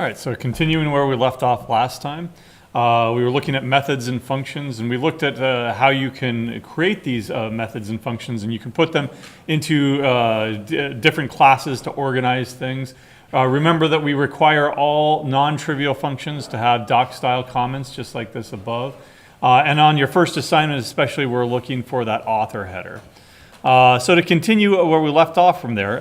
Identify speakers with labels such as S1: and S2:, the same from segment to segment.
S1: All right, so continuing where we left off last time, we were looking at methods and functions, and we looked at how you can create these methods and functions, and you can put them into different classes to organize things. Remember that we require all non-trivial functions to have doc-style comments, just like this above. And on your first assignment especially, we're looking for that author header. So to continue where we left off from there,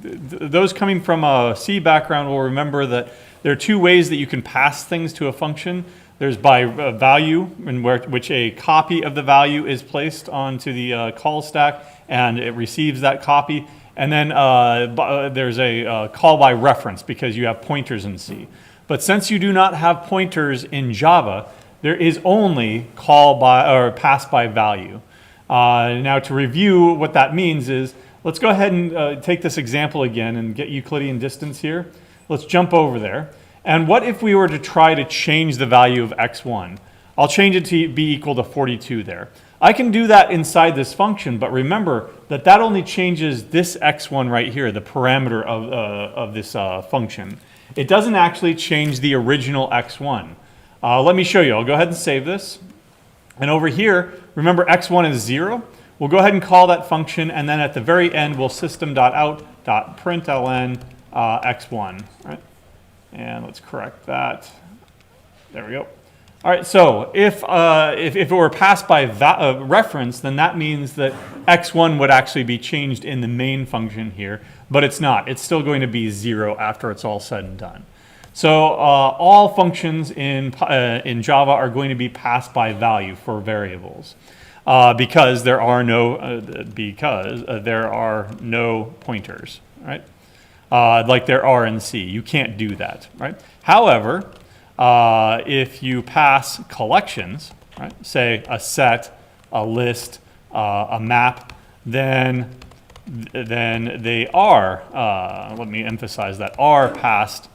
S1: those coming from a C background will remember that there are two ways that you can pass things to a function. There's by value, in which a copy of the value is placed onto the call stack, and it receives that copy. And then there's a call by reference, because you have pointers in C. But since you do not have pointers in Java, there is only call by or pass by value. Now to review what that means is, let's go ahead and take this example again and get Euclidean distance here. Let's jump over there. And what if we were to try to change the value of x1? I'll change it to be equal to 42 there. I can do that inside this function, but remember that that only changes this x1 right here, the parameter of this function. It doesn't actually change the original x1. Let me show you. I'll go ahead and save this. And over here, remember x1 is 0. We'll go ahead and call that function, and then at the very end, we'll system.out.println x1. Right? And let's correct that. There we go. All right, so if it were passed by reference, then that means that x1 would actually be changed in the main function here, but it's not. It's still going to be 0 after it's all said and done. So all functions in Java are going to be passed by value for variables because there are no pointers, right? Like there are in C. You can't do that, right? However, if you pass collections, right, say a set, a list, a map, then they are, let me emphasize that, are passed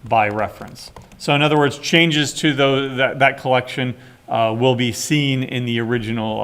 S1: by reference. So in other words, changes to that collection will be seen in the original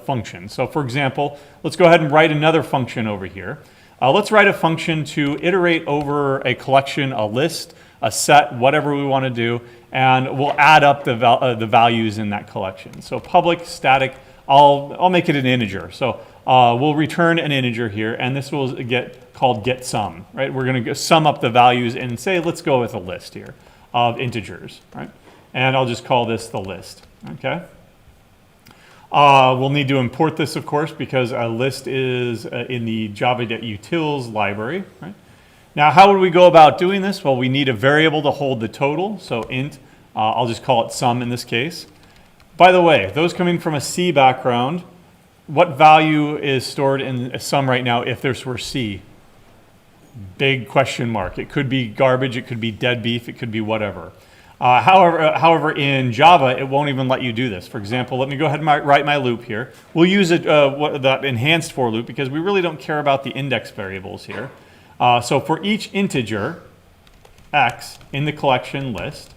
S1: function. So for example, let's go ahead and write another function over here. Let's write a function to iterate over a collection, a list, a set, whatever we want to do, and we'll add up the values in that collection. So public static, I'll make it an integer. So we'll return an integer here, and this will get called getSum, right? We're going to sum up the values and say, let's go with a list here of integers, right? And I'll just call this the list, okay? We'll need to import this, of course, because a list is in the java.utils library, right? Now, how would we go about doing this? Well, we need a variable to hold the total, so int, I'll just call it sum in this case. By the way, those coming from a C background, what value is stored in sum right now if this were C? Big question mark. It could be garbage, it could be dead beef, it could be whatever. However, in Java, it won't even let you do this. For example, let me go ahead and write my loop here. We'll use that enhanced for loop because we really don't care about the index variables here. So for each integer, x, in the collection list,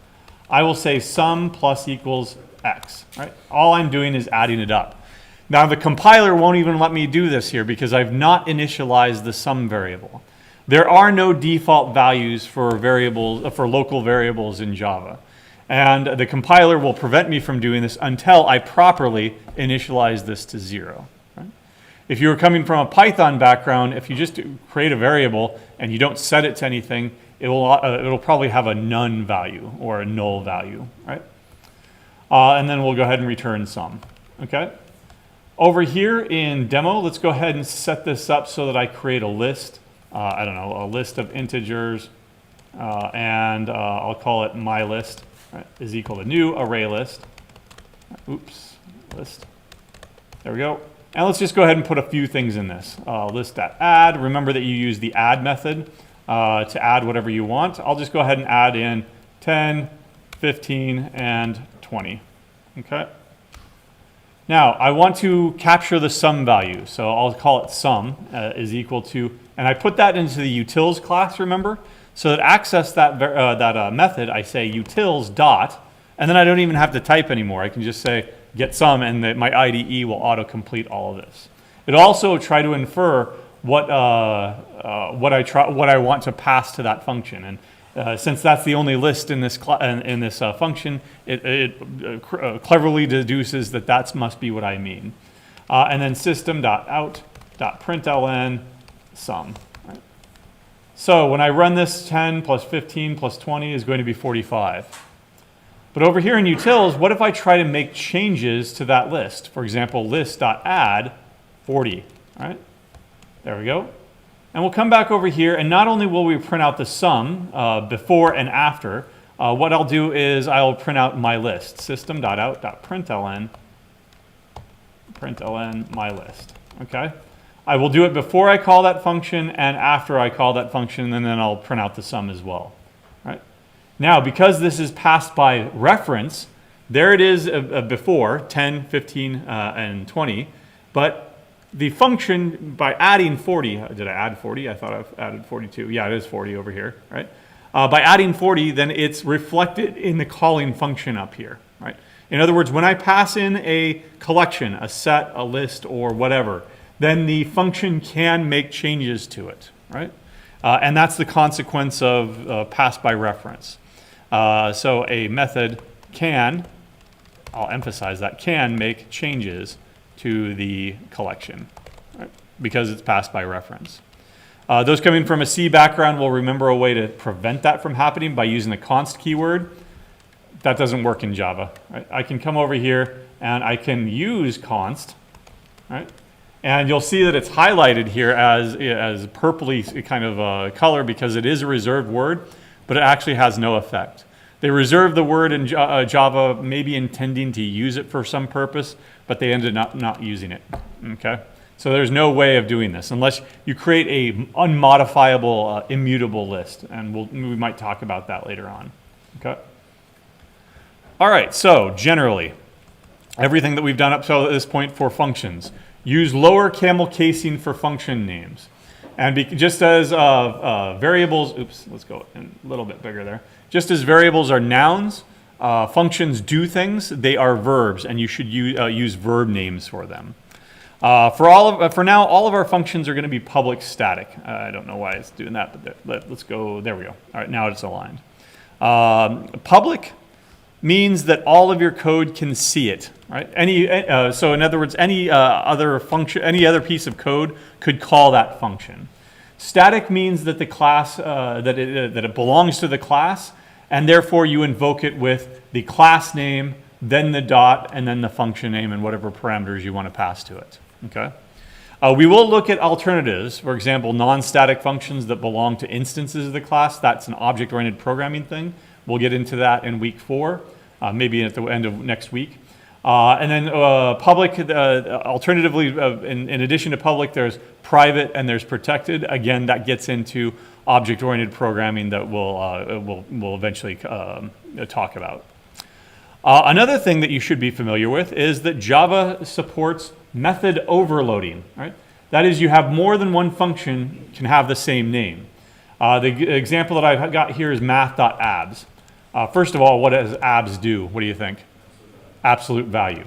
S1: I will say sum plus equals x. Right? All I'm doing is adding it up. Now the compiler won't even let me do this here because I've not initialized the sum variable. There are no default values for variables, for local variables in Java. And the compiler will prevent me from doing this until I properly initialize this to 0. Right? If you were coming from a Python background, if you just create a variable and you don't set it to anything, it'll probably have a none value or a null value, right? And then we'll go ahead and return sum, okay? Over here in demo, let's go ahead and set this up so that I create a list. I don't know, a list of integers, and I'll call it my list, right, is equal to new array list. Oops, list. There we go. And let's just go ahead and put a few things in this. List.add, remember that you use the add method to add whatever you want. I'll just go ahead and add in 10, 15, and 20, okay? Now, I want to capture the sum value, so I'll call it sum is equal to, and I put that into the utils class, remember? So to access that method, I say utils dot, and then I don't even have to type anymore. I can just say get sum, and my IDE will auto-complete all of this. It'll also try to infer what I want to pass to that function. And since that's the only list in this function, it cleverly deduces that that must be what I mean. And then system.out.println sum. Right? So when I run this, 10 plus 15 plus 20 is going to be 45. But over here in utils, what if I try to make changes to that list? For example, list.add 40, right? There we go. And we'll come back over here, and not only will we print out the sum before and after, what I'll do is I'll print out my list, system.out.println my list, okay? I will do it before I call that function and after I call that function, and then I'll print out the sum as well, right? Now, because this is passed by reference, there it is before, 10, 15, and 20, but the function, by adding 40, did I add 40? I thought I've added 42. Yeah, it is 40 over here, right? By adding 40, then it's reflected in the calling function up here, right? In other words, when I pass in a collection, a set, a list, or whatever, then the function can make changes to it, right? And that's the consequence of pass by reference. So a method can, I'll emphasize that, can make changes to the collection, right? Because it's passed by reference. Those coming from a C background will remember a way to prevent that from happening by using the const keyword. That doesn't work in Java, right? I can come over here and I can use const, right? And you'll see that it's highlighted here as purpley kind of color because it is a reserved word, but it actually has no effect. They reserved the word in Java, maybe intending to use it for some purpose, but they ended up not using it, okay? So there's no way of doing this unless you create a unmodifiable, immutable list, and we might talk about that later on, okay? All right, so generally, everything that we've done up to this point for functions. Use lower camel casing for function names. And just as variables, oops, let's go a little bit bigger there. Just as variables are nouns, functions do things, they are verbs, and you should use verb names for them. For now, all of our functions are going to be public static. I don't know why it's doing that, but let's go, there we go. All right, now it's aligned. Public means that all of your code can see it, right? So in other words, any other piece of code could call that function. Static means that the class that it belongs to the class, and therefore you invoke it with the class name, then the dot, and then the function name and whatever parameters you want to pass to it. Okay. We will look at alternatives. For example, non-static functions that belong to instances of the class. That's an object-oriented programming thing. We'll get into that in week 4, maybe at the end of next week. And then public, alternatively, in addition to public, there's private and there's protected. Again, that gets into object-oriented programming that we'll eventually talk about. Another thing that you should be familiar with is that Java supports method overloading, right? That is, you have more than one function can have the same name. The example that I've got here is math.abs. First of all, what does abs do? What do you think? Absolute value.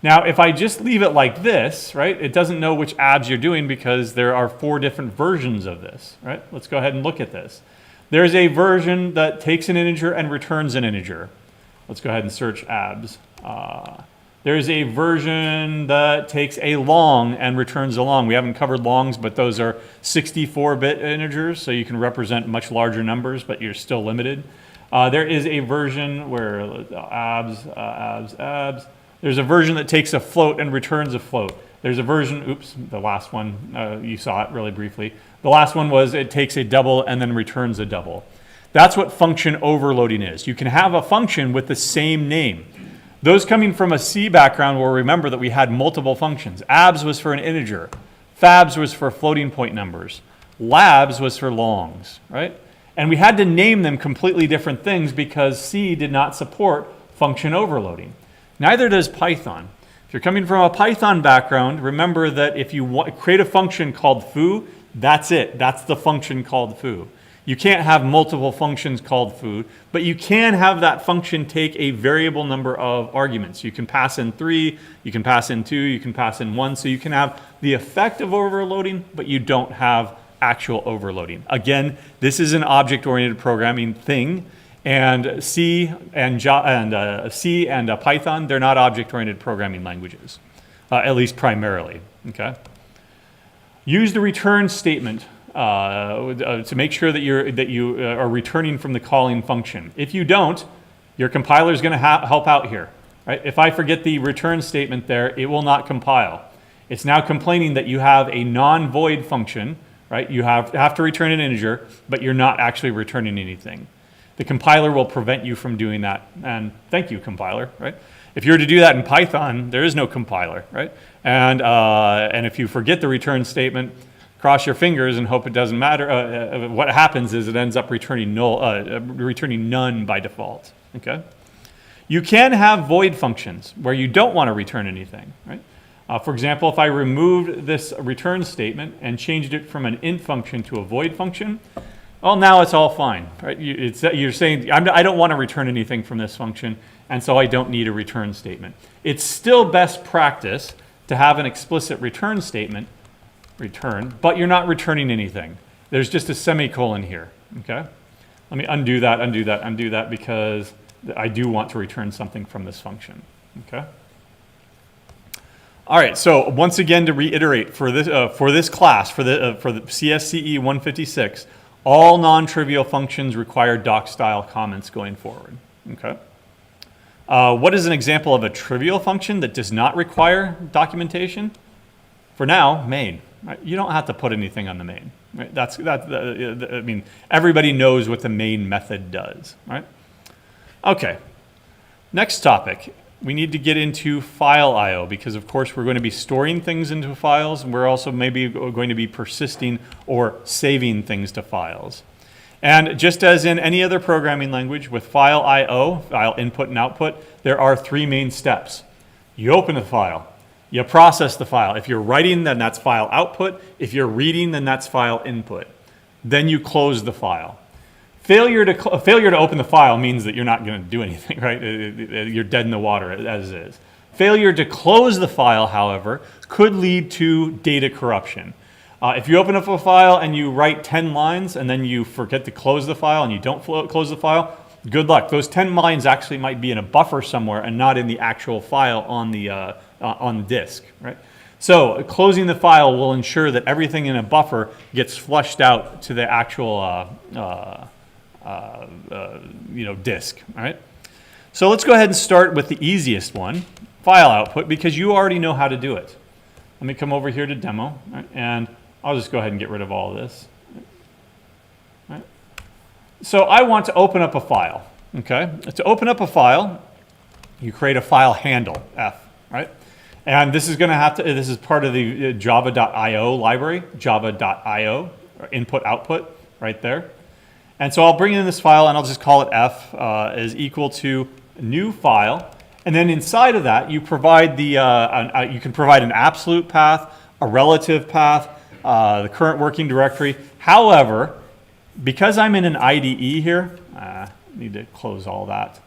S1: Now, if I just leave it like this, right, it doesn't know which abs you're doing because there are 4 different versions of this, right? Let's go ahead and look at this. There's a version that takes an integer and returns an integer. Let's go ahead and search abs. There's a version that takes a long and returns a long. We haven't covered longs, but those are 64-bit integers, so you can represent much larger numbers, but you're still limited. There is a version where abs. There's a version that takes a float and returns a float. There's a version, oops, the last one, you saw it really briefly. The last one was it takes a double and then returns a double. That's what function overloading is. You can have a function with the same name. Those coming from a C background will remember that we had multiple functions. Abs was for an integer. Fabs was for floating point numbers. Labs was for longs, right? And we had to name them completely different things because C did not support function overloading. Neither does Python. If you're coming from a Python background, remember that if you create a function called foo, that's it. That's the function called foo. You can't have multiple functions called food, but you can have that function take a variable number of arguments. You can pass in 3, you can pass in 2, you can pass in 1, so you can have the effect of overloading, but you don't have actual overloading. Again, this is an object-oriented programming thing, and C and Python, they're not object-oriented programming languages, at least primarily. Okay. Use the return statement to make sure that you are returning from the calling function. If you don't, your compiler is going to help out here. Right? If I forget the return statement there, it will not compile. It's now complaining that you have a non-void function. Right? You have to return an integer, but you're not actually returning anything. The compiler will prevent you from doing that. And thank you, compiler. Right? If you were to do that in Python, there is no compiler. Right? And if you forget the return statement, cross your fingers and hope it doesn't matter. What happens is it ends up returning none by default. Okay? You can have void functions where you don't want to return anything. Right? For example, if I removed this return statement and changed it from an int function to a void function, well, now it's all fine. Right? You're saying, I don't want to return anything from this function, and so I don't need a return statement. It's still best practice to have an explicit return statement, but you're not returning anything. There's just a semicolon here. Okay? Let me undo that, because I do want to return something from this function. Okay? All right, so once again, to reiterate, for this class, for the CSCE 156, all non-trivial functions require doc-style comments going forward. Okay. What is an example of a trivial function that does not require documentation? For now, main. Right? You don't have to put anything on the main. Right? I mean, everybody knows what the main method does. Right? Okay. Next topic. We need to get into file I/O because, of course, we're going to be storing things into files, and we're also maybe going to be persisting or saving things to files. And just as in any other programming language, with file I/O, file input and output, there are 3 main steps. You open the file. You process the file. If you're writing, then that's file output. If you're reading, then that's file input. Then you close the file. Failure to open the file means that you're not going to do anything, right? You're dead in the water as is. Failure to close the file, however, could lead to data corruption. If you open up a file and you write 10 lines and then you forget to close the file and you don't close the file, good luck. Those 10 lines actually might be in a buffer somewhere and not in the actual file on the disk, right? So closing the file will ensure that everything in a buffer gets flushed out to the actual disk, all right? So let's go ahead and start with the easiest one, file output, because you already know how to do it. Let me come over here to demo, right? And I'll just go ahead and get rid of all of this. Right? So I want to open up a file, okay? To open up a file, you create a file handle, F, right? And this is going to this is part of the java.io library, java.io, input output, right there. And so I'll bring in this file and I'll just call it F is equal to new file. And then inside of that, you provide you can provide an absolute path, a relative path, the current working directory. However, because I'm in an IDE here, I need to close all that.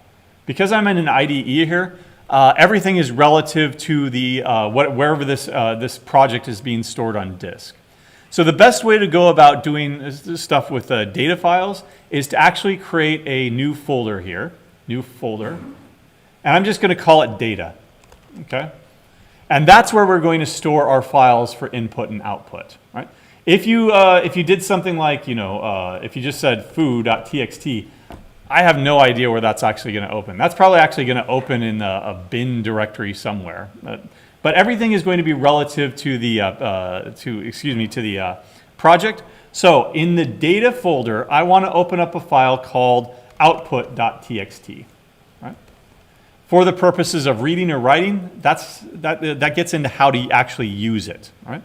S1: Because I'm in an IDE here, everything is relative to the wherever this project is being stored on disk. So the best way to go about doing this stuff with data files is to actually create a new folder here, new folder, and I'm just going to call it data, okay? And that's where we're going to store our files for input and output, right? If you did something like, if you just said foo.txt, I have no idea where that's actually going to open. That's probably actually going to open in a bin directory somewhere. But everything is going to be relative to the project. So in the data folder, I want to open up a file called output.txt. Right? For the purposes of reading or writing, that gets into how to actually use it. Right?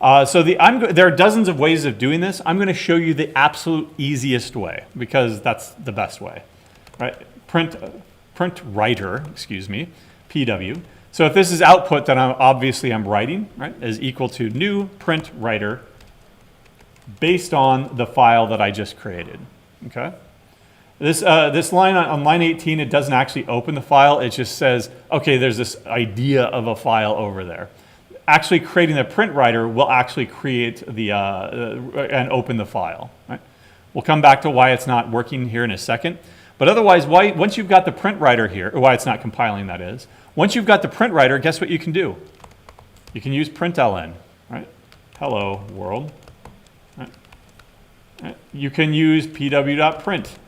S1: There are dozens of ways of doing this. I'm going to show you the absolute easiest way because that's the best way. Right? Print writer, PW. So if this is output, then I'm writing, right, is equal to new print writer based on the file that I just created, okay? This line on line 18, it doesn't actually open the file. It just says, okay, there's this idea of a file over there. Actually creating the print writer will actually create and open the file, right? We'll come back to why it's not working here in a second. But otherwise, once you've got the print writer here, or why it's not compiling, that is, once you've got the print writer, guess what you can do? You can use println, right? Hello, world. Right? You can use pw.print.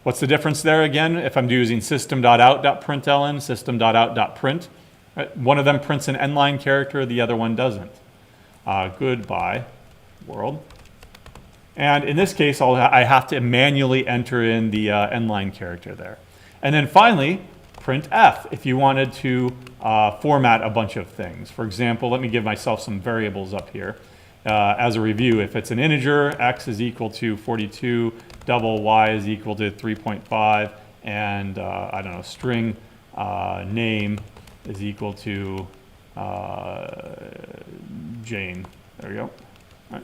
S1: What's the difference there again? If I'm using system.out.println, system.out.print, right? One of them prints an end-line character, the other one doesn't. Goodbye, world. And in this case, I have to manually enter in the end-line character there. And then finally, printf, if you wanted to format a bunch of things. For example, let me give myself some variables up here. As a review, if it's an integer, x is equal to 42, double y is equal to 3.5, and I don't know, string name is equal to Jane. There we go. All right.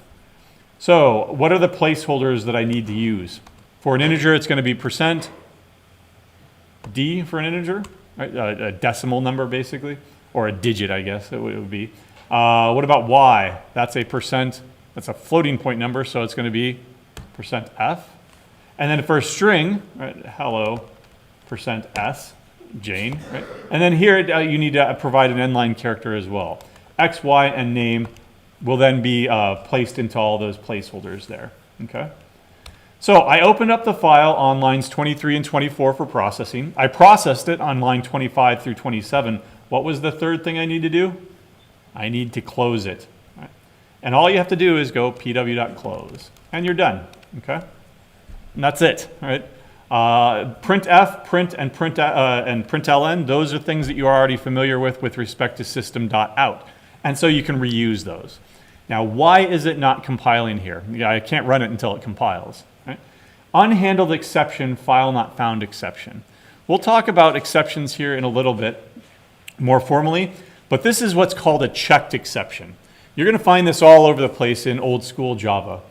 S1: So what are the placeholders that I need to use? For an integer, it's going to be %d for an integer, right? A decimal number basically, or a digit, I guess it would be. What about y? That's a %, that's a floating point number, so it's going to be %f. And then for a string, right, hello, %s, Jane, right? And then here you need to provide an end-line character as well. X, Y, and name will then be placed into all those placeholders there, okay? So I opened up the file on lines 23 and 24 for processing. I processed it on line 25 through 27. What was the third thing I need to do? I need to close it. Right? And all you have to do is go pw.close, and you're done, okay? And that's it, right? Printf, print, and println, those are things that you're already familiar with respect to system.out. And so you can reuse those. Now, why is it not compiling here? I can't run it until it compiles. Right? Unhandled exception, file not found exception. We'll talk about exceptions here in a little bit more formally. But this is what's called a checked exception. You're going to find this all over the place in old school Java.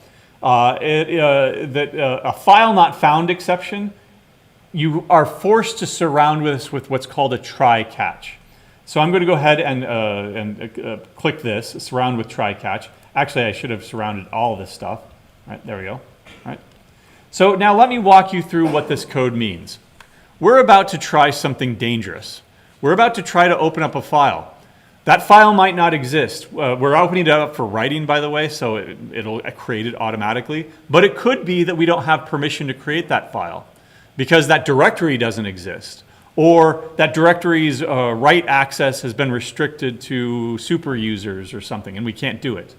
S1: A file not found exception, you are forced to surround this with what's called a try catch. So I'm going to go ahead and click this, surround with try catch. Actually, I should have surrounded all of this stuff. Right, there we go. Right. So now let me walk you through what this code means. We're about to try something dangerous. We're about to try to open up a file. That file might not exist. We're opening it up for writing, by the way, so it'll create it automatically. But it could be that we don't have permission to create that file because that directory doesn't exist, or that directory's write access has been restricted to super users or something, and we can't do it.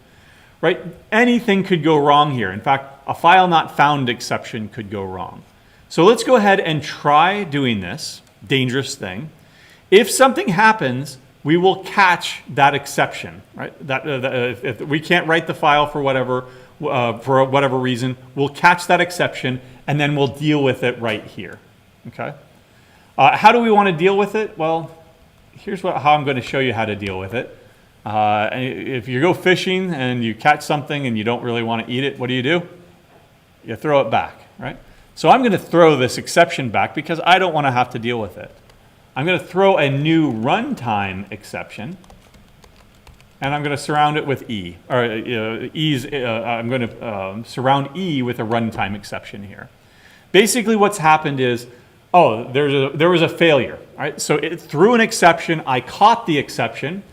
S1: Right? Anything could go wrong here. In fact, a file not found exception could go wrong. So let's go ahead and try doing this dangerous thing. If something happens, we will catch that exception, right? If we can't write the file for whatever reason, we'll catch that exception and then we'll deal with it right here, okay? How do we want to deal with it? Well, here's how I'm going to show you how to deal with it. If you go fishing and you catch something and you don't really want to eat it, what do? You throw it back, right? So I'm going to throw this exception back because I don't want to have to deal with it. I'm going to throw a new runtime exception, and I'm going to surround it with E. Or I'm going to surround E with a runtime exception here. Basically, what's happened is, there was a failure. Right? So it threw an exception. I caught the exception,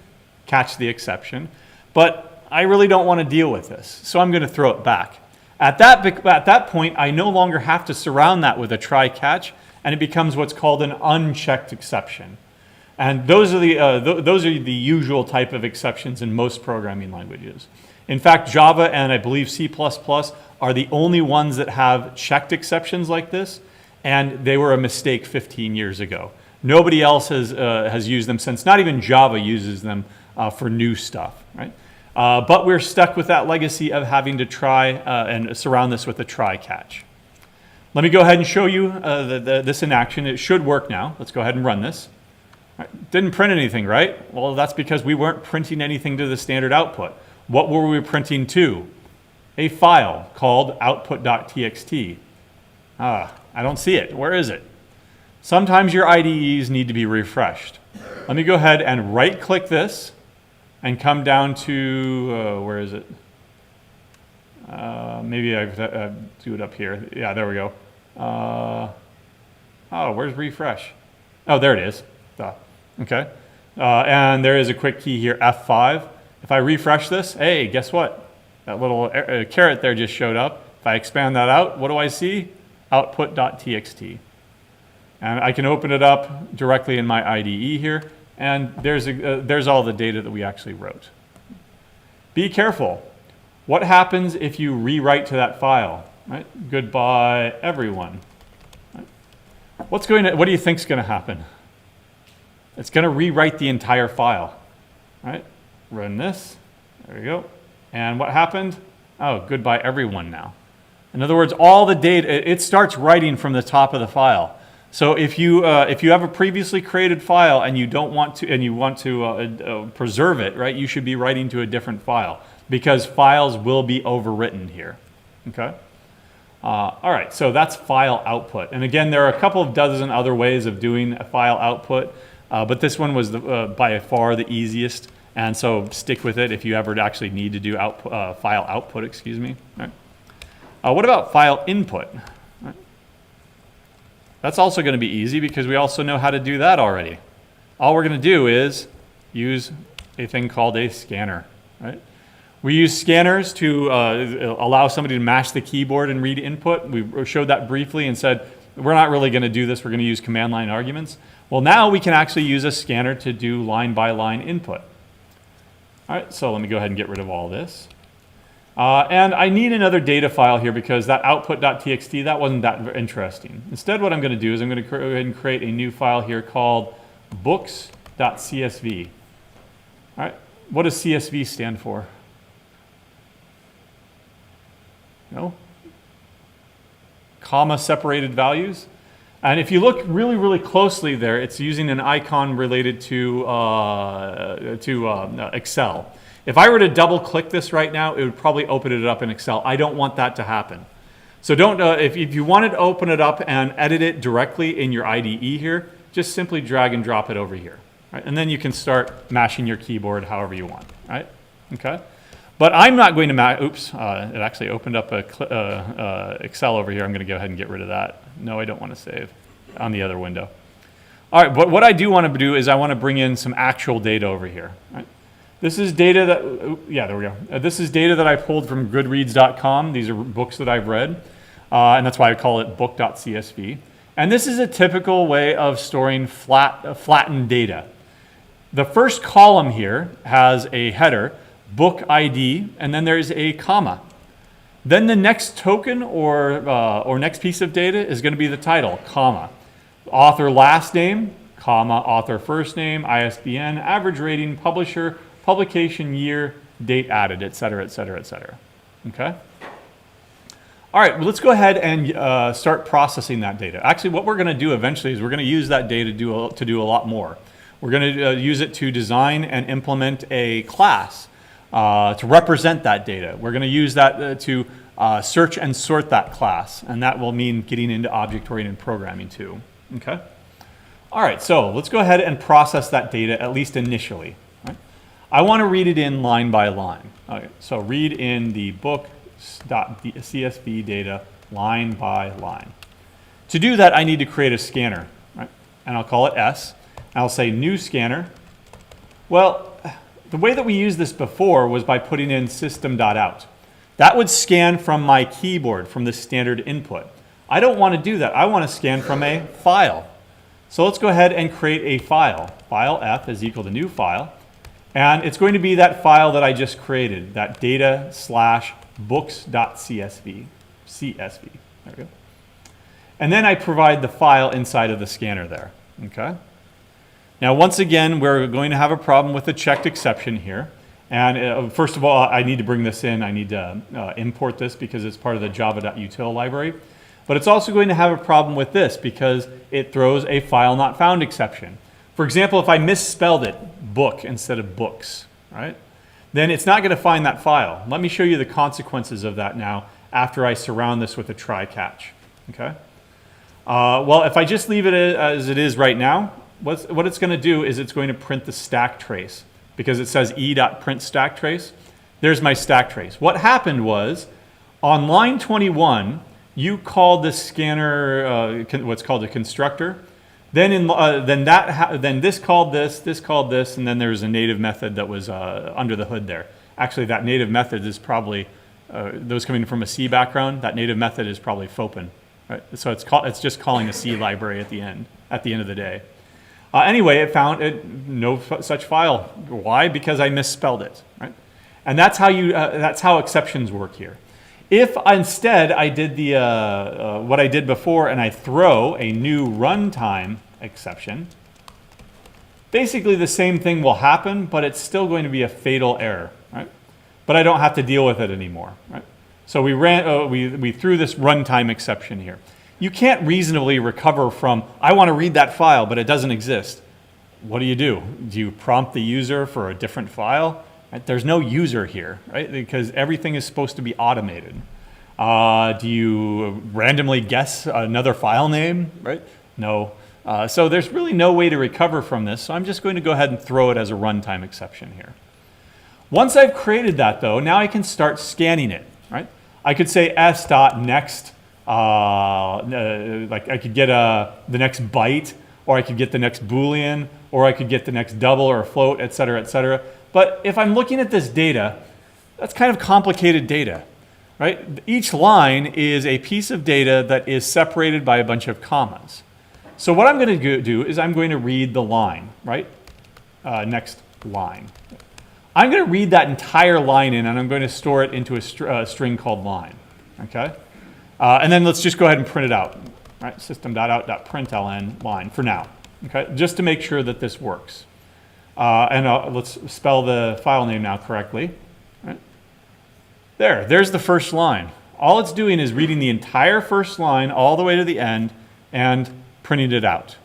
S1: catch the exception, but I really don't want to deal with this, so I'm going to throw it back. At that point, I no longer have to surround that with a try catch. And it becomes what's called an unchecked exception. And those are the usual type of exceptions in most programming languages. In fact, Java and I believe C++ are the only ones that have checked exceptions like this, and they were a mistake 15 years ago. Nobody else has used them since. Not even Java uses them for new stuff, right? But we're stuck with that legacy of having to try and surround this with a try catch. Let me go ahead and show you this in action. It should work now. Let's go ahead and run this. Right. Didn't print anything, right? Well, that's because we weren't printing anything to the standard output. What were we printing to? a file called output.txt. I don't see it. Where is it? Sometimes your IDEs need to be refreshed. Let me go ahead and right-click this and come down to, where is it? Maybe I do it up here. Yeah, there we go. Oh, where's refresh? Oh, there it is. Duh. Okay. And there is a quick key here, F5. If I refresh this, hey, guess what? That little caret there just showed up. If I expand that out, what do I see? Output.txt. And I can open it up directly in my IDE here, and there's all the data that we actually wrote. Be careful. What happens if you rewrite to that file? Right? Goodbye, everyone. Right? What do you think is going to happen? It's going to rewrite the entire file. Right? Run this. There we go. And what happened? Oh, goodbye, everyone now. In other words, all the data, it starts writing from the top of the file. So if you have a previously created file and you don't want to, and you want to preserve it, right? You should be writing to a different file because files will be overwritten here. Okay. All right. So that's file output. And again, there are a couple of dozen other ways of doing a file output, but this one was by far the easiest. And so stick with it if you ever actually need to do file output. Excuse me. All right. What about file input? That's also going to be easy because we also know how to do that already. All we're going to do is use a thing called a scanner. Right? We use scanners to allow somebody to mash the keyboard and read input. We showed that briefly and said, we're not really going to do this. We're going to use command line arguments. Well, now we can actually use a scanner to do line by line input. All right, so let me go ahead and get rid of all this. And I need another data file here because that output.txt, that wasn't that interesting. Instead, what I'm going to do is I'm going to go ahead and create a new file here called books.csv. All right, what does CSV stand for? No? Comma separated values. And if you look really, really closely there, it's using an icon related to Excel. If I were to double click this right now, it would probably open it up in Excel. I don't want that to happen. So don't, if you wanted to open it up and edit it directly in your IDE here, just simply drag and drop it over here. Right? And then you can start mashing your keyboard however you want. Right? Okay? But I'm not going to oops, it actually opened up Excel over here. I'm going to go ahead and get rid of that. No, I don't want to save on the other window. All right, but what I do want to do is I want to bring in some actual data over here. Right? This is data that, yeah, there we go. This is data that I pulled from goodreads.com. These are books that I've read, and that's why I call it book.csv. And this is a typical way of storing flattened data. The first column here has a header, book ID, and then there's a comma. Then the next token or next piece of data is going to be the title, comma. Author last name, comma, author first name, ISBN, average rating, publisher, publication year, date added, et cetera, et cetera, et cetera. Okay? All right, well, let's go ahead and start processing that data. Actually, what we're going to do eventually is we're going to use that data to do a lot more. We're going to use it to design and implement a class to represent that data. We're going to use that to search and sort that class, and that will mean getting into object-oriented programming too. Okay? All right, so let's go ahead and process that data, at least initially. Right? I want to read it in line by line. Okay, so read in the book.csv data line by line. To do that, I need to create a scanner, right? And I'll call it S. I'll say new scanner. Well, the way that we used this before was by putting in system.out. That would scan from my keyboard, from the standard input. I don't want to do that. I want to scan from a file. So let's go ahead and create a file. File F is equal to new file. And it's going to be that file that I just created, that data/books.csv. CSV. There we go. And then I provide the file inside of the scanner there. Okay? Now, once again, we're going to have a problem with the checked exception here. And first of all, I need to bring this in. I need to import this because it's part of the java.util library. But it's also going to have a problem with this because it throws a file not found exception. For example, if I misspelled it, book instead of books, right? then it's not going to find that file. Let me show you the consequences of that now after I surround this with a try catch. Okay. Well, if I just leave it as it is right now, what it's going to do is it's going to print the stack trace because it says e.print stack trace. There's my stack trace. What happened was on line 21, you called the scanner what's called a constructor. Then then this called this, and then there's a native method that was under the hood there. Actually, that native method is probably those coming from a C background. That native method is probably Fopen, right? So it's just calling a C library at the end of the day. Anyway, it found no such file. Why? Because I misspelled it, right? And that's how exceptions work here. If instead I did what I did before and I throw a new runtime exception, basically the same thing will happen, but it's still going to be a fatal error, right? But I don't have to deal with it anymore, right? So we threw this runtime exception here. You can't reasonably recover from, I want to read that file, but it doesn't exist. What do? Do you prompt the user for a different file? Right? There's no user here, right? Because everything is supposed to be automated. Do you randomly guess another file name, right? No. So there's really no way to recover from this. So I'm just going to go ahead and throw it as a runtime exception here. Once I've created that, though, now I can start scanning it, right? I could say s.next, like I could get the next byte, or I could get the next Boolean, or I could get the next double or float, et cetera, et cetera. But if I'm looking at this data, that's kind of complicated data, right? Each line is a piece of data that is separated by a bunch of commas. So what I'm going to do is I'm going to read the line, right? Next line. I'm going to read that entire line in, and I'm going to store it into a string called line, okay? And then let's just go ahead and print it out, right? System.out.println line for now, okay? Just to make sure that this works. And let's spell the file name now correctly. Right? There's the first line. All it's doing is reading the entire first line all the way to the end and printing it out.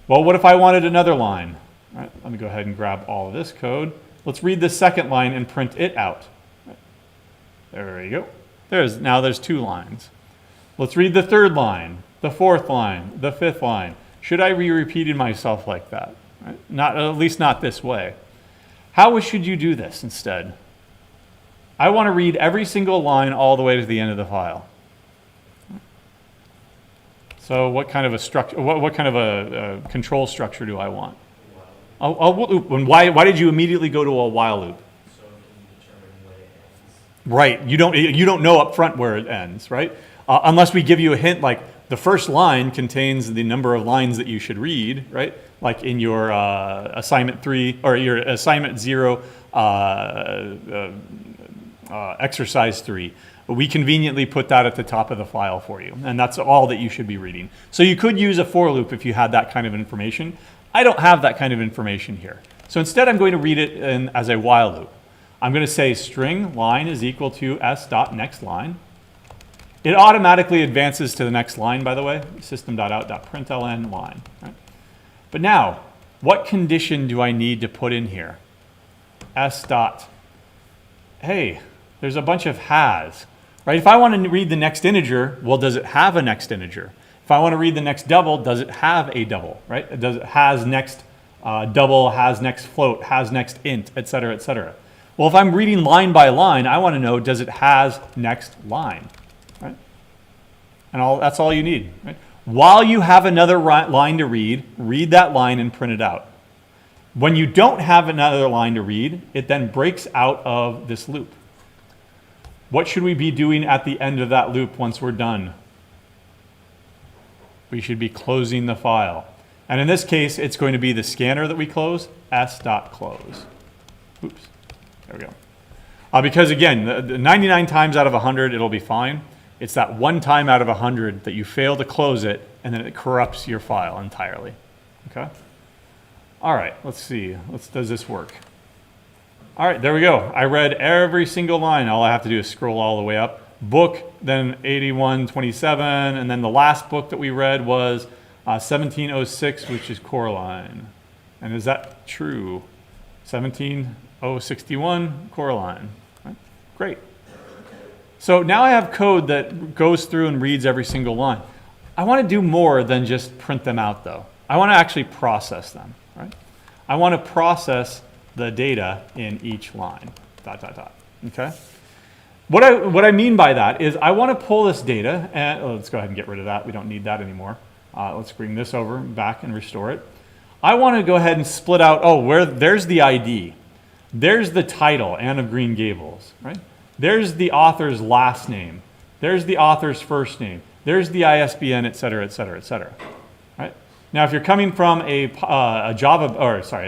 S1: Well, what if I wanted another line? Right, let me go ahead and grab all of this code. Let's read the second line and print it out. Right. There you go. Now there's two lines. Let's read the third line, the fourth line, the fifth line. Should I be repeating myself like that? Right? At least not this way. How should you do this instead? I want to read every single line all the way to the end of the file. So what kind of a structure? What kind of a control structure do I want? And why did you immediately go to a while loop?
S2: So you can determine when it ends.
S1: Right. You don't know up front where it ends, right? Unless we give you a hint like the first line contains the number of lines that you should read, right? Like in your assignment 3 or your assignment 0 exercise 3. We conveniently put that at the top of the file for you, and that's all that you should be reading. So you could use a for loop if you had that kind of information. I don't have that kind of information here. So instead I'm going to read it as a while loop. I'm going to say string line is equal to s.next line. It automatically advances to the next line, by the way, system.out.println line. Right? But now, what condition do I need to put in here? Hey, there's a bunch of has. Right? If I want to read the next integer, well, does it have a next integer? If I want to read the next double, does it have a double? Right? Does it has next double, has next float, has next int, et cetera, et cetera. Well, if I'm reading line by line, I want to know, does it has next line? Right? And that's all you need. Right? While you have another line to read that line and print it out. When you don't have another line to read, it then breaks out of this loop. What should we be doing at the end of that loop once we're done? We should be closing the file. And in this case, it's going to be the scanner that we close, s.close. Oops, there we go. Because again, 99 times out of 100, it'll be fine. It's that one time out of 100 that you fail to close it, and then it corrupts your file entirely. Okay? All right, let's see. Does this work? All right, there we go. I read every single line. All I have to do is scroll all the way up. Book, then 8127, and then the last book that we read was 1706, which is Coraline. And is that true? 17? 061 Coraline. Right? Great. So now I have code that goes through and reads every single line. I want to do more than just print them out, though. I want to actually process them. Right? I want to process the data in each line. ... Okay. What I mean by that is I want to pull this data, and let's go ahead and get rid of that. We don't need that anymore. Let's bring this over back and restore it. I want to go ahead and split out, there's the ID. There's the title, Anne of Green Gables, right? There's the author's last name. There's the author's first name. There's the ISBN, et cetera, et cetera, et cetera, right? Now, if you're coming from a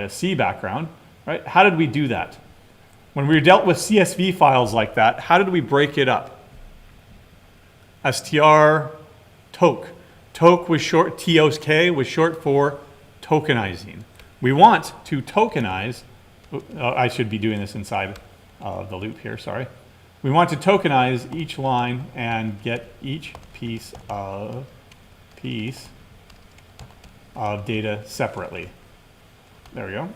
S1: C background, right, how did we do that? When we dealt with CSV files like that, how did we break it up? str toke. Toke was short, TOK was short for tokenizing. We want to tokenize, I should be doing this inside of the loop here, sorry. We want to tokenize each line and get each piece of data separately. There we go.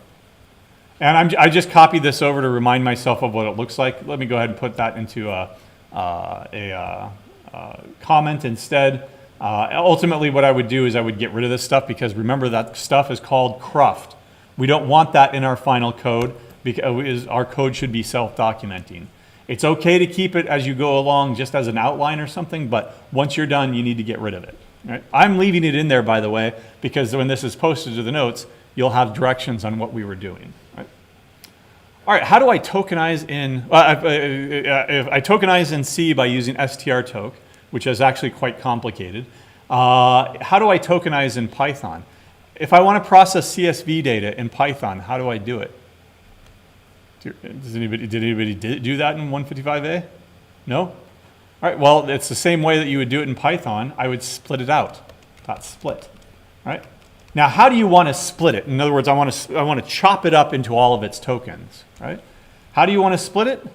S1: And I just copied this over to remind myself of what it looks like. Let me go ahead and put that into a comment instead. Ultimately, what I would do is I would get rid of this stuff because remember that stuff is called cruft. We don't want that in our final code because our code should be self-documenting. It's okay to keep it as you go along just as an outline or something, but once you're done, you need to get rid of it. Right? I'm leaving it in there, by the way, because when this is posted to the notes, you'll have directions on what we were doing. Right? All right, how do I tokenize in? I tokenize in C by using strtoke, which is actually quite complicated. How do I tokenize in Python? If I want to process CSV data in Python, how do I do it? Did anybody do that in 155A? No? All right, well, it's the same way that you would do it in Python. I would split it out, .split, right? Now, how do you want to split it? In other words, I want to chop it up into all of its tokens, right? How do you want to split it?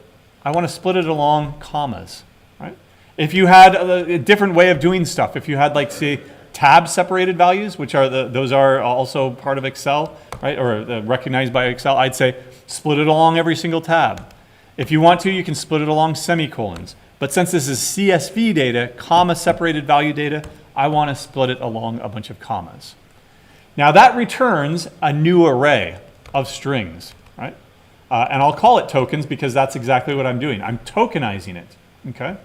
S1: I want to split it along commas, right? If you had a different way of doing stuff, if you had, like, say, tab separated values, which are those are also part of Excel, right, or recognized by Excel, I'd say split it along every single tab. If you want to, you can split it along semicolons. But since this is CSV data, comma separated value data, I want to split it along a bunch of commas. Now that returns a new array of strings, right? And I'll call it tokens because that's exactly what I'm doing. I'm tokenizing it, okay?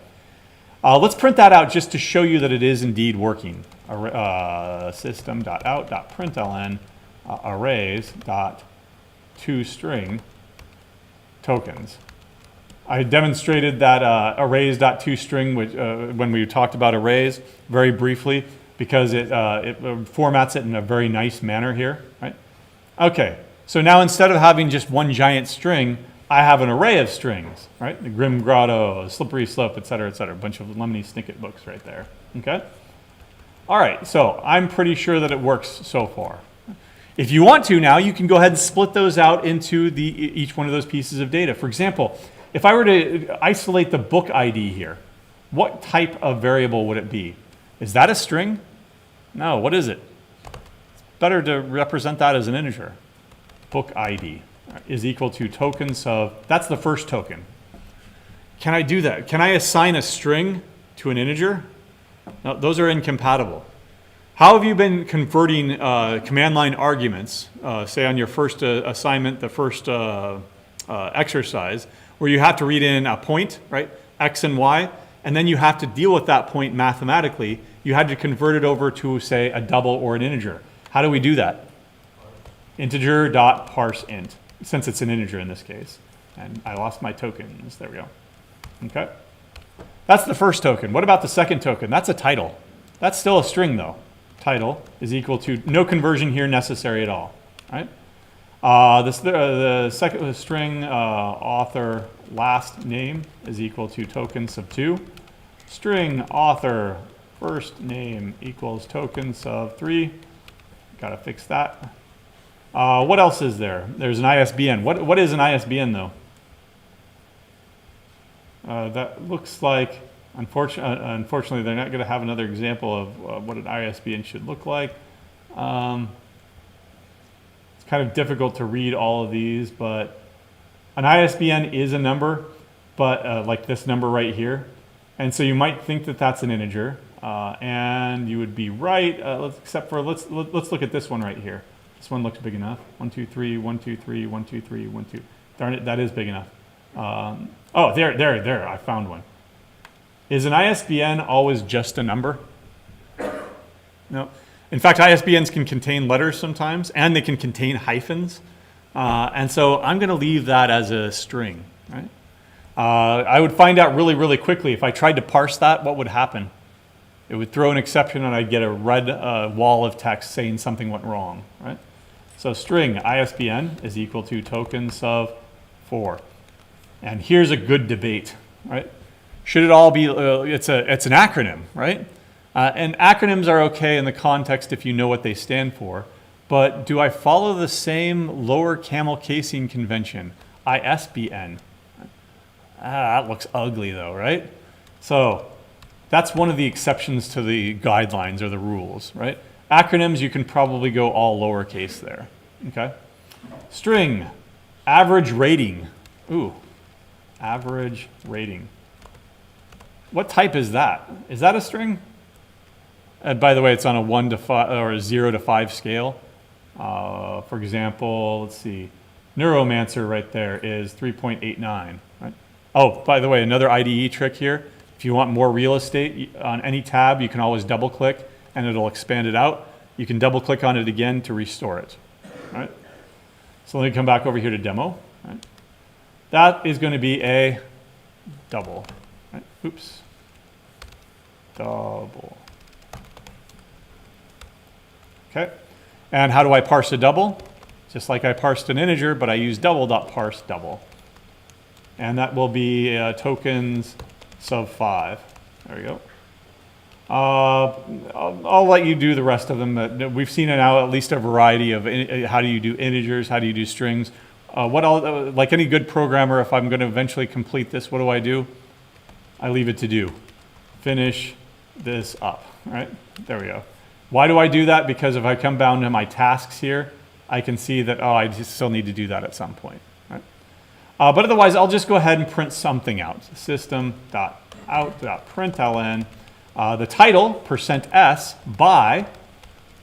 S1: Let's print that out just to show you that it is indeed working. System.out.println arrays.toString tokens. I demonstrated that arrays.toString when we talked about arrays very briefly because it formats it in a very nice manner here, right? Okay, so now instead of having just one giant string, I have an array of strings, right? The Grim Grotto, Slippery Slope, et cetera, a bunch of Lemony Snicket books right there, okay? All right, so I'm pretty sure that it works so far. If you want to now, you can go ahead and split those out into each one of those pieces of data. For example, if I were to isolate the book ID here, what type of variable would it be? Is that a string? No, what is it? It's better to represent that as an integer. Book ID is equal to tokens of, that's the first token. Can I do that? Can I assign a string to an integer? No, those are incompatible. How have you been converting command line arguments, say on your first assignment, the first exercise, where you have to read in a point, right, x and y, and then you have to deal with that point mathematically. You had to convert it over to, say, a double or an integer. How do we do that? Integer.parseInt, since it's an integer in this case. And I lost my tokens. There we go. Okay. That's the first token. What about the second token? That's a title. That's still a string, though. Title is equal to, no conversion here necessary at all, right? The second string author last name is equal to token sub 2. String author first name equals token sub 3. Got to fix that. What else is there? There's an ISBN. What is an ISBN, though? That looks like, unfortunately, they're not going to have another example of what an ISBN should look like. It's kind of difficult to read all of these, but An ISBN is a number, but like this number right here. And so you might think that that's an integer, and you would be right, except for let's look at this one right here. This one looks big enough. 1, 2, 3, 1, 2, 3, 1, 2, 3, 1, 2. Darn it, that is big enough. Oh, there, I found one. Is an ISBN always just a number? No. In fact, ISBNs can contain letters sometimes, and they can contain hyphens. And so I'm going to leave that as a string, right? I would find out really, really quickly if I tried to parse that, what would happen? It would throw an exception and I'd get a red wall of text saying something went wrong, right? So string ISBN is equal to tokens of 4. And here's a good debate, right? Should it all be, it's an acronym, right? And acronyms are okay in the context if you know what they stand for. But do I follow the same lower camel casing convention, ISBN? That looks ugly though, right? So that's one of the exceptions to the guidelines or the rules, right? Acronyms, you can probably go all lowercase there, okay? String, average rating. Ooh, average rating. What type is that? Is that a string? By the way, it's on a 1 to 5 or a 0 to 5 scale. For example, let's see, Neuromancer right there is 3.89. Right? Oh, by the way, another IDE trick here. If you want more real estate on any tab, you can always double click and it'll expand it out. You can double click on it again to restore it. Right? So let me come back over here to demo. Right? That is going to be a double. Right? Oops. Double. Okay. And how do I parse a double? Just like I parsed an integer, but I use double.parse double. And that will be tokens sub 5. There we go. I'll let you do the rest of them. We've seen it now, at least a variety of how do you do integers, how do you do strings. Like any good programmer, if I'm going to eventually complete this, what do? I leave it to do. Finish this up, right? There we go. Why do I do that? Because if I come down to my tasks here, I can see that, oh, I just still need to do that at some point. Right? But otherwise, I'll just go ahead and print something out. System.out.println. The title, %s, by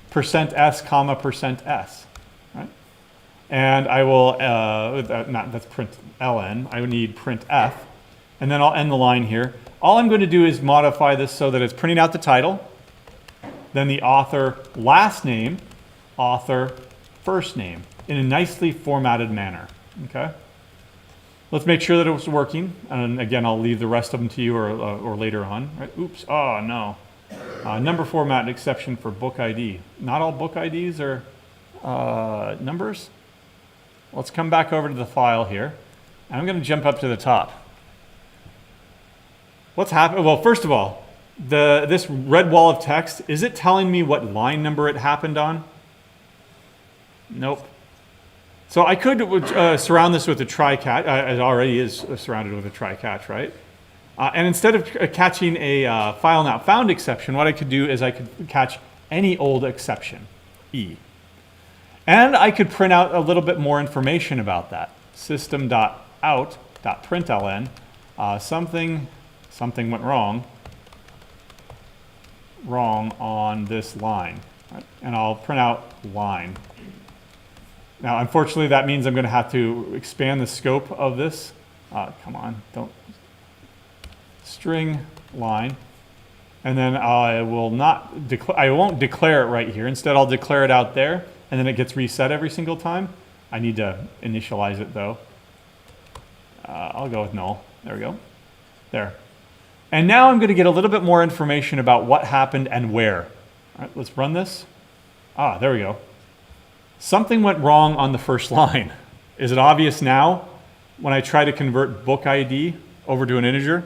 S1: %s, comma, %s. Right? And I will, that's println. I would need printf. And then I'll end the line here. All I'm going to do is modify this so that it's printing out the title, then the author last name, author first name, in a nicely formatted manner, okay? Let's make sure that it was working, and again, I'll leave the rest of them to you or later on, right? Oops, oh no. Number format exception for book ID. Not all book IDs are numbers. Let's come back over to the file here, and I'm gonna jump up to the top. What's happened? Well, first of all, this red wall of text, is it telling me what line number it happened on? Nope. So I could surround this with a try-catch. It already is surrounded with a try-catch, right? And instead of catching a file not found exception, what I could do is I could catch any old exception, E. And I could print out a little bit more information about that. System.out.println, something went wrong on this line. Right? And I'll print out line. Now, unfortunately, that means I'm going to have to expand the scope of this. Come on, don't. String line. And then I won't declare it right here. Instead, I'll declare it out there, and then it gets reset every single time. I need to initialize it, though. I'll go with null. There we go. There. And now I'm going to get a little bit more information about what happened and where. All right, let's run this. There we go. Something went wrong on the first line. Is it obvious now when I try to convert book ID over to an integer?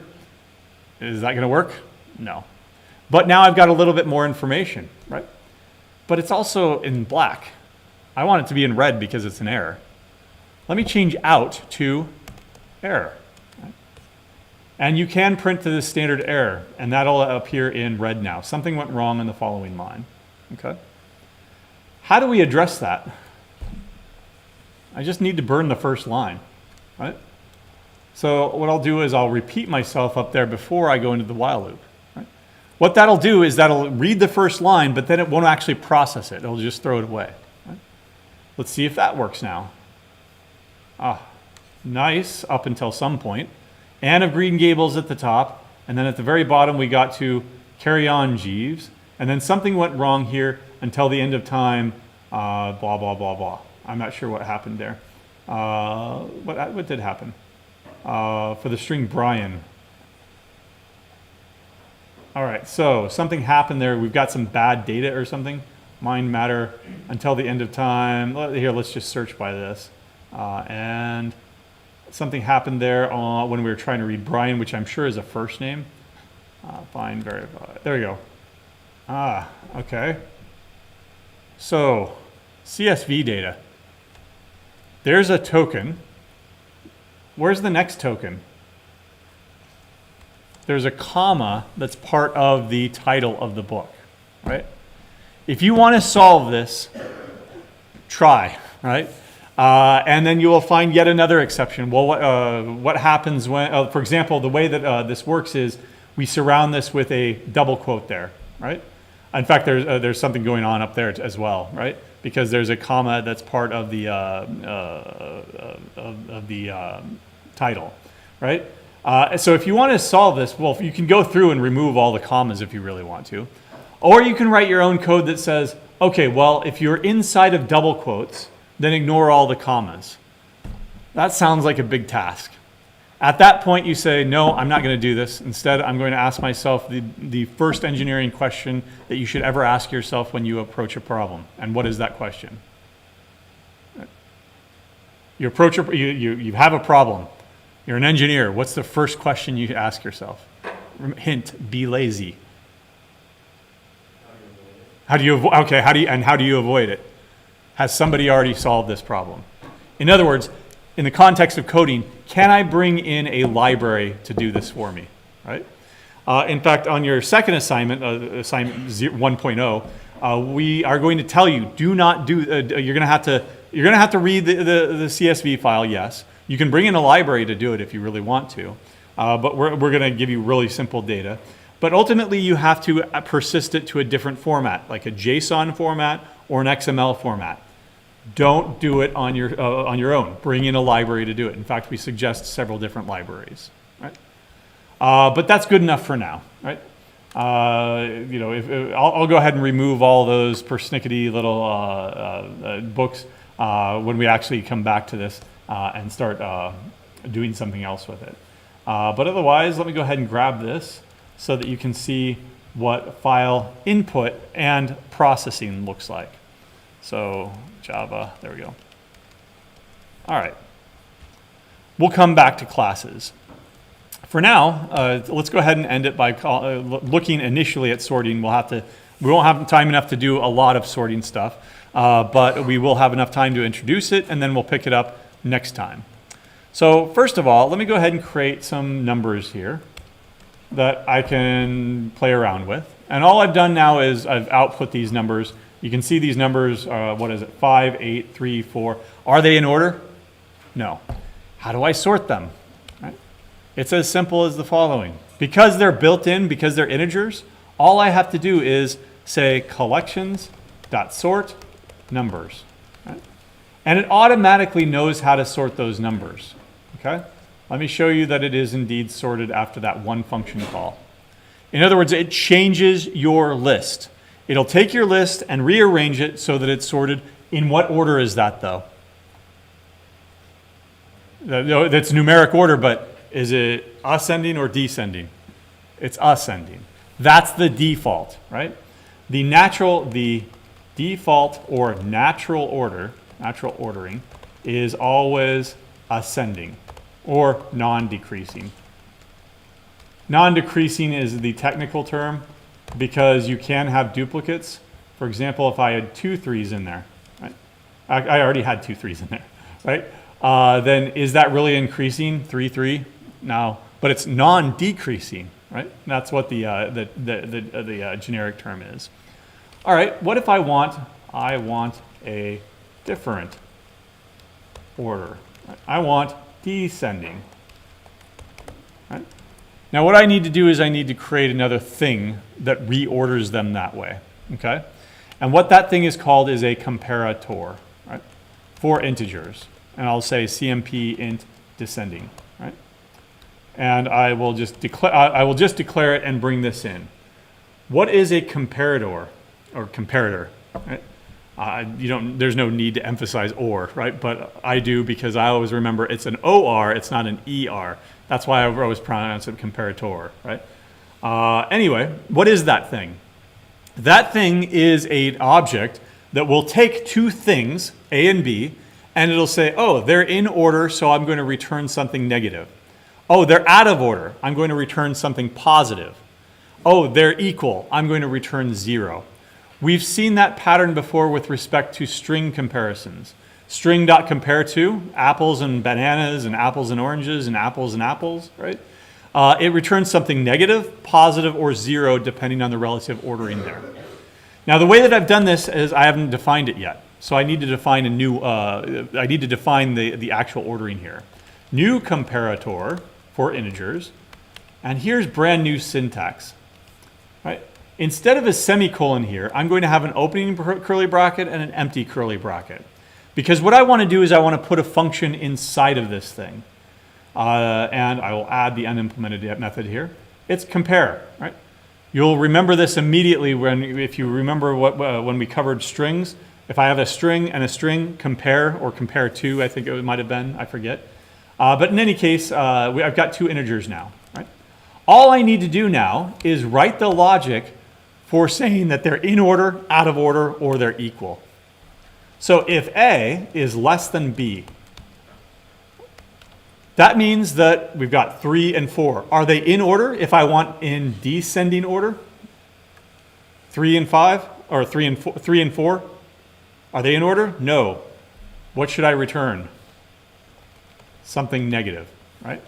S1: Is that going to work? No. But now I've got a little bit more information, right? But it's also in black. I want it to be in red because it's an error. Let me change out to error. And you can print to the standard error, and that'll appear in red now. Something went wrong on the following line. Okay. How do we address that? I just need to burn the first line. right? So what I'll do is I'll repeat myself up there before I go into the while loop. Right? What that'll do is that'll read the first line, but then it won't actually process it. It'll just throw it away. Right? Let's see if that works now. Ah, nice, up until some point. Anne of Green Gables at the top, and then at the very bottom we got to carry on, Jeeves, and then something went wrong here until the end of time, blah, blah, blah, blah. I'm not sure what happened there. What did happen? For the string Brian. All right, so something happened there. We've got some bad data or something. Mind matter until the end of time. Here, let's just search by this. And something happened there when we were trying to read Brian, which I'm sure is a first name. Find verify. There we go. Ah, okay. So, CSV data. There's a token. Where's the next token? There's a comma that's part of the title of the book, right? If you want to solve this, try, right? And then you will find yet another exception. Well, what happens when, for example, the way that this works is we surround this with a double quote there, right? In fact, there's something going on up there as well, right? Because there's a comma that's part of the title, right? So if you want to solve this, well, you can go through and remove all the commas if you really want to. Or you can write your own code that says, okay, well, if you're inside of double quotes, then ignore all the commas. That sounds like a big task. At that point, you say, no, I'm not going to do this. Instead, I'm going to ask myself the first engineering question that you should ever ask yourself when you approach a problem. And what is that question? You have a problem. You're an engineer. What's the first question you ask yourself? Hint, be lazy. How do you avoid it? Has somebody already solved this problem? In other words, in the context of coding, can I bring in a library to do this for me, right? In fact, on your second assignment, assignment 1.0, we are going to tell you, do not do, you're going to have to read the CSV file, yes. You can bring in a library to do it if you really want to, but we're going to give you really simple data. But ultimately, you have to persist it to a different format, like a JSON format or an XML format. Don't do it on your own. Bring in a library to do it. In fact, we suggest several different libraries, right? But that's good enough for now, right? I'll go ahead and remove all those persnickety little books when we actually come back to this and start doing something else with it. But otherwise, let me go ahead and grab this so that you can see what file input and processing looks like. So Java, there we go. All right. We'll come back to classes. For now, let's go ahead and end it by looking initially at sorting. We won't have time enough to do a lot of sorting stuff, but we will have enough time to introduce it, and then we'll pick it up next time. So first of all, let me go ahead and create some numbers here that I can play around with. And all I've done now is I've output these numbers. You can see these numbers, what is it, 5, 8, 3, 4. Are they in order? No. How do I sort them? Right? It's as simple as the following. Because they're built in, because they're integers, all I have to do is say collections.sort numbers. Right? And it automatically knows how to sort those numbers. Okay? Let me show you that it is indeed sorted after that one function call. In other words, it changes your list. It'll take your list and rearrange it so that it's sorted. In what order is that, though? That's numeric order, but is it ascending or descending? It's ascending. That's the default, right? The default or natural ordering is always ascending or non-decreasing. Non-decreasing is the technical term because you can have duplicates. For example, if I had 2 3s in there, right? I already had 2 3s in there, right? Then is that really increasing 3 3? No, but it's non-decreasing, right? That's what the generic term is. All right, what if I want a different order? I want descending. Right? Now what I need to do is I need to create another thing that reorders them that way. Okay? And what that thing is called is a comparator, right? For integers. And I'll say CMP int descending, right? And I will just declare it and bring this in. What is a comparator or comparator? Right? There's no need to emphasize or, right? But I do because I always remember it's an OR, it's not an ER. That's why I always pronounce it comparator, right? Anyway, what is that thing? That thing is an object that will take two things, A and B, and it'll say, oh, they're in order, so I'm going to return something negative. Oh, they're out of order. I'm going to return something positive. Oh, they're equal. I'm going to return 0. We've seen that pattern before with respect to string comparisons. String.compare to, apples and bananas and apples and oranges and apples, right? It returns something negative, positive, or 0, depending on the relative ordering there. Now, the way that I've done this is I haven't defined it yet. So I need to define a new, I need to define the actual ordering here. New comparator for integers. And here's brand new syntax. Right? Instead of a semicolon here, I'm going to have an opening curly bracket and an empty curly bracket. Because what I want to do is I want to put a function inside of this thing. And I will add the unimplemented method here. It's compare, right? You'll remember this immediately if you remember when we covered strings. If I have a string and a string, compare or compare to, I think it might have been, I forget. But in any case, I've got two integers now, right? All I need to do now is write the logic for saying that they're in order, out of order, or they're equal. So if A is less than B, that means that we've got 3 and 4. Are they in order if I want in descending order? 3 and 5, or 3 and 4? Are they in order? No. What should I return? Something negative, right?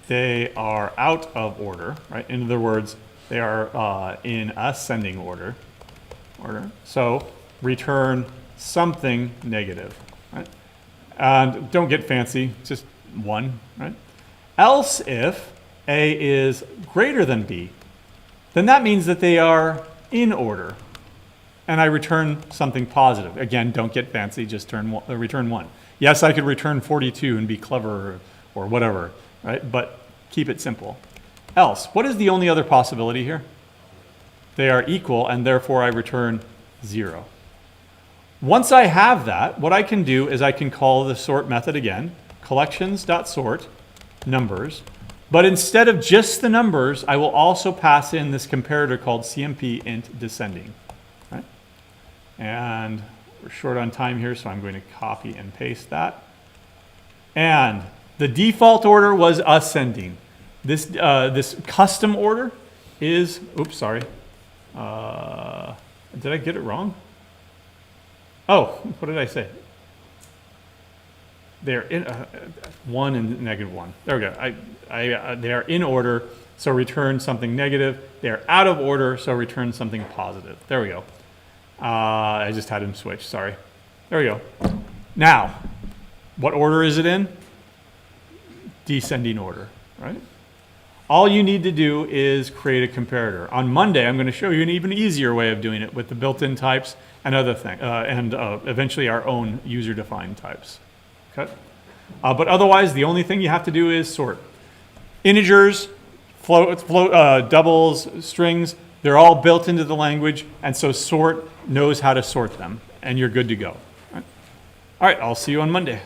S1: They are out of order, right? In other words, they are in ascending order. So return something negative, right? And don't get fancy, just 1, right? Else if A is greater than B, then that means that they are in order. And I return something positive. Again, don't get fancy, just return 1. Yes, I could return 42 and be clever or whatever, right? But keep it simple. Else, what is the only other possibility here? They are equal, and therefore I return 0. Once I have that, what I can do is I can call the sort method again, collections.sort numbers. But instead of just the numbers, I will also pass in this comparator called CMP int descending. Right? And we're short on time here, so I'm going to copy and paste that. And the default order was ascending. This custom order is, oops, sorry. Did I get it wrong? Oh, what did I say? They're in 1 and -1. There we go. They are in order, so return something negative. They are out of order, so return something positive. There we go. I just had him switch, sorry. There we go. Now, what order is it in? Descending order, right? All you need to do is create a comparator. On Monday, I'm going to show you an even easier way of doing it with the built-in types and other things, and eventually our own user-defined types. Okay? But otherwise, the only thing you have to do is sort. Integers, doubles, strings, they're all built into the language, and so sort knows how to sort them, and you're good to go. All right, I'll see you on Monday.